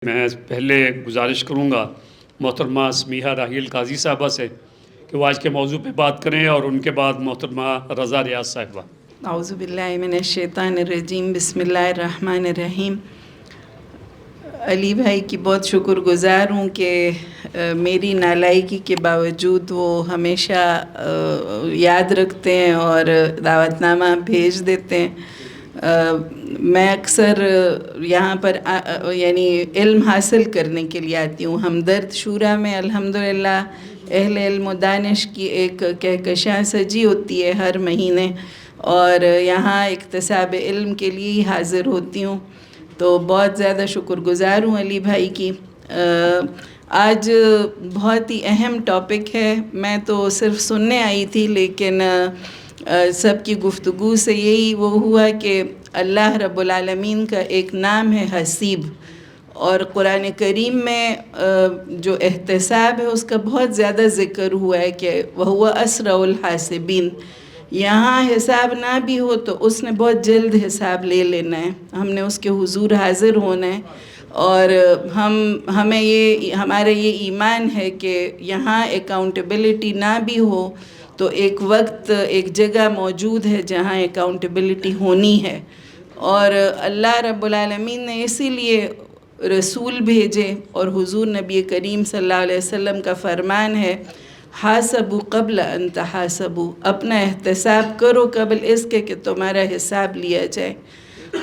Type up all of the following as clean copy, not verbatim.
میں پہلے گزارش کروں گا محترمہ سمیحہ راحیل قاضی صاحبہ سے کہ وہ آج کے موضوع پہ بات کریں، اور ان کے بعد محترمہ رضا ریاض صاحبہ۔ اعوذ باللہ من الشیطان الرجیم، بسم اللہ الرحمن الرحیم۔ علی بھائی کی بہت شکر گزار ہوں کہ میری نالائکی کے باوجود وہ ہمیشہ یاد رکھتے ہیں اور دعوت نامہ بھیج دیتے ہیں۔ میں اکثر یہاں پر یعنی علم حاصل کرنے کے لیے آتی ہوں۔ ہمدرد شورا میں الحمدللہ اہل علم و دانش کی ایک کہکشاں سجی ہوتی ہے ہر مہینے، اور یہاں اکتساب علم کے لیے ہی حاضر ہوتی ہوں، تو بہت زیادہ شکر گزار ہوں علی بھائی کی۔ آج بہت ہی اہم ٹاپک ہے، میں تو صرف سننے آئی تھی، لیکن سب کی گفتگو سے یہی وہ ہوا کہ اللہ رب العالمین کا ایک نام ہے حسیب، اور قرآن کریم میں جو احتساب ہے اس کا بہت زیادہ ذکر ہوا ہے کہ وَهُوَ أَسْرَعُ الْحَاسِبِينَ۔ یہاں حساب نہ بھی ہو تو اس نے بہت جلد حساب لے لینا ہے، ہم نے اس کے حضور حاضر ہونا ہے، اور ہمارا یہ ایمان ہے کہ یہاں اکاؤنٹیبلٹی نہ بھی ہو تو ایک وقت ایک جگہ موجود ہے جہاں اکاؤنٹیبلٹی ہونی ہے، اور اللہ رب العالمین نے اسی لیے رسول بھیجے، اور حضور نبی کریم صلی اللہ علیہ وسلم کا فرمان ہے حاسبوا قبل ان تحاسبوا، اپنا احتساب کرو قبل اس کے کہ تمہارا حساب لیا جائے۔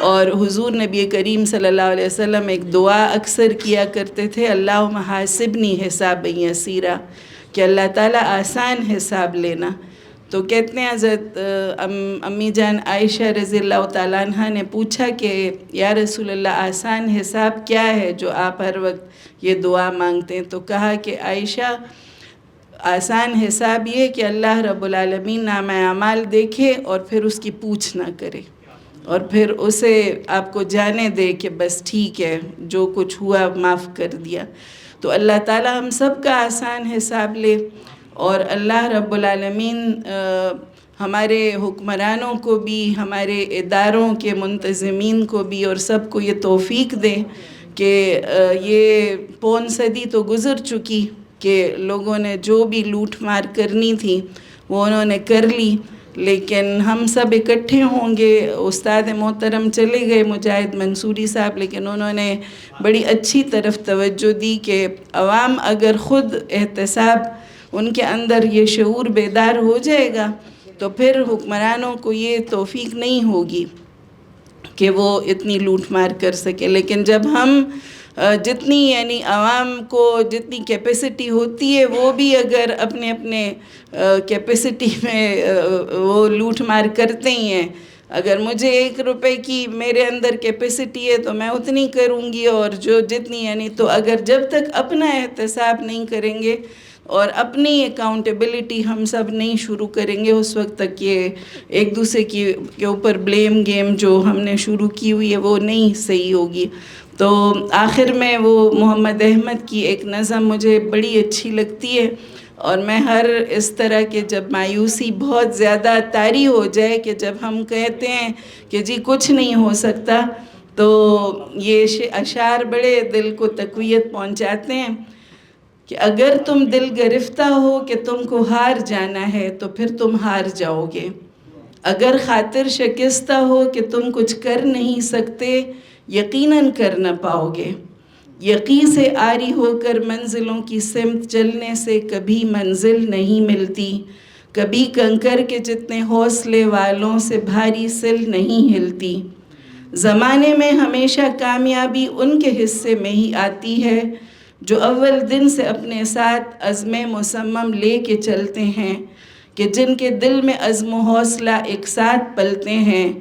اور حضور نبی کریم صلی اللہ علیہ وسلم ایک دعا اکثر کیا کرتے تھے، اللہم حاسبنی حسابا یسیرا، کہ اللہ تعالیٰ آسان حساب لینا۔ تو کہتے ہیں حضرت امی جان عائشہ رضی اللہ تعالیٰ عنہ نے پوچھا کہ یا رسول اللہ آسان حساب کیا ہے جو آپ ہر وقت یہ دعا مانگتے ہیں؟ تو کہا کہ عائشہ آسان حساب یہ کہ اللہ رب العالمین نامہ اعمال دیکھے اور پھر اس کی پوچھ نہ کرے، اور پھر اسے آپ کو جانے دے کہ بس ٹھیک ہے جو کچھ ہوا معاف کر دیا۔ تو اللہ تعالیٰ ہم سب کا آسان حساب لے، اور اللہ رب العالمین ہمارے حکمرانوں کو بھی، ہمارے اداروں کے منتظمین کو بھی، اور سب کو یہ توفیق دے کہ یہ پون صدی تو گزر چکی کہ لوگوں نے جو بھی لوٹ مار کرنی تھی وہ انہوں نے کر لی، لیکن ہم سب اکٹھے ہوں گے۔ استاد محترم چلے گئے مجاہد منصوری صاحب، لیکن انہوں نے بڑی اچھی طرف توجہ دی کہ عوام اگر خود احتساب ان کے اندر یہ شعور بیدار ہو جائے گا تو پھر حکمرانوں کو یہ توفیق نہیں ہوگی کہ وہ اتنی لوٹ مار کر سکے۔ لیکن جب ہم جتنی یعنی عوام کو جتنی کیپیسٹی ہوتی ہے وہ بھی اگر اپنے اپنے کیپیسٹی میں وہ لوٹ مار کرتے ہی ہیں، اگر مجھے 1 روپے کی میرے اندر کیپیسٹی ہے تو میں اتنی کروں گی، اور جو جتنی یعنی تو اگر جب تک اپنا احتساب نہیں کریں گے اور اپنی اکاؤنٹیبلٹی ہم سب نہیں شروع کریں گے، اس وقت تک یہ ایک دوسرے کے اوپر بلیم گیم جو ہم نے شروع کی ہوئی ہے وہ نہیں صحیح ہوگی۔ تو آخر میں وہ محمد احمد کی ایک نظم مجھے بڑی اچھی لگتی ہے، اور میں ہر اس طرح کے جب مایوسی بہت زیادہ طاری ہو جائے کہ جب ہم کہتے ہیں کہ جی کچھ نہیں ہو سکتا، تو یہ اشعار بڑے دل کو تقویت پہنچاتے ہیں کہ اگر تم دل گرفتہ ہو کہ تم کو ہار جانا ہے تو پھر تم ہار جاؤ گے، اگر خاطر شکستہ ہو کہ تم کچھ کر نہیں سکتے یقیناً کر نہ پاؤ گے، یقین سے عاری ہو کر منزلوں کی سمت چلنے سے کبھی منزل نہیں ملتی، کبھی کنکر کے جتنے حوصلے والوں سے بھاری سل نہیں ہلتی، زمانے میں ہمیشہ کامیابی ان کے حصے میں ہی آتی ہے جو اول دن سے اپنے ساتھ عزم مصمم لے کے چلتے ہیں، کہ جن کے دل میں عزم و حوصلہ ایک ساتھ پلتے ہیں،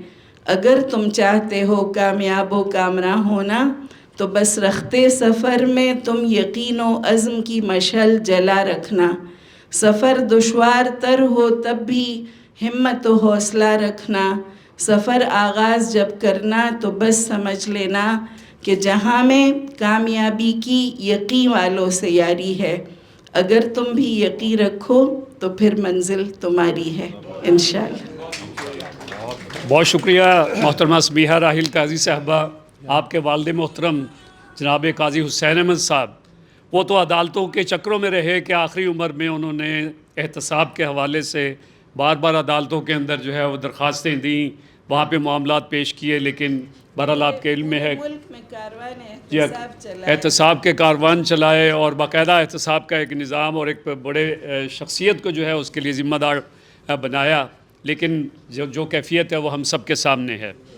اگر تم چاہتے ہو کامیاب و کامراں ہونا تو بس رختے سفر میں تم یقین و عزم کی مشعل جلا رکھنا، سفر دشوار تر ہو تب بھی ہمت و حوصلہ رکھنا، سفر آغاز جب کرنا تو بس سمجھ لینا کہ جہاں میں کامیابی کی یقین والوں سے یاری ہے، اگر تم بھی یقین رکھو تو پھر منزل تمہاری ہے انشاءاللہ۔ بہت شکریہ محترمہ سمیحہ راحیل قاضی صاحبہ۔ آپ کے والد محترم جناب قاضی حسین احمد صاحب، وہ تو عدالتوں کے چکروں میں رہے کہ آخری عمر میں انہوں نے احتساب کے حوالے سے بار بار عدالتوں کے اندر جو ہے وہ درخواستیں دیں، وہاں پہ معاملات پیش کیے، لیکن بہرحال آپ کے علم میں ہے ملک میں کاروان جی احتساب چلا ہے۔ احتساب کے کاروان چلائے اور باقاعدہ احتساب کا ایک نظام اور ایک بڑے شخصیت کو جو ہے اس کے لیے ذمہ دار بنایا، لیکن جو کیفیت ہے وہ ہم سب کے سامنے ہے۔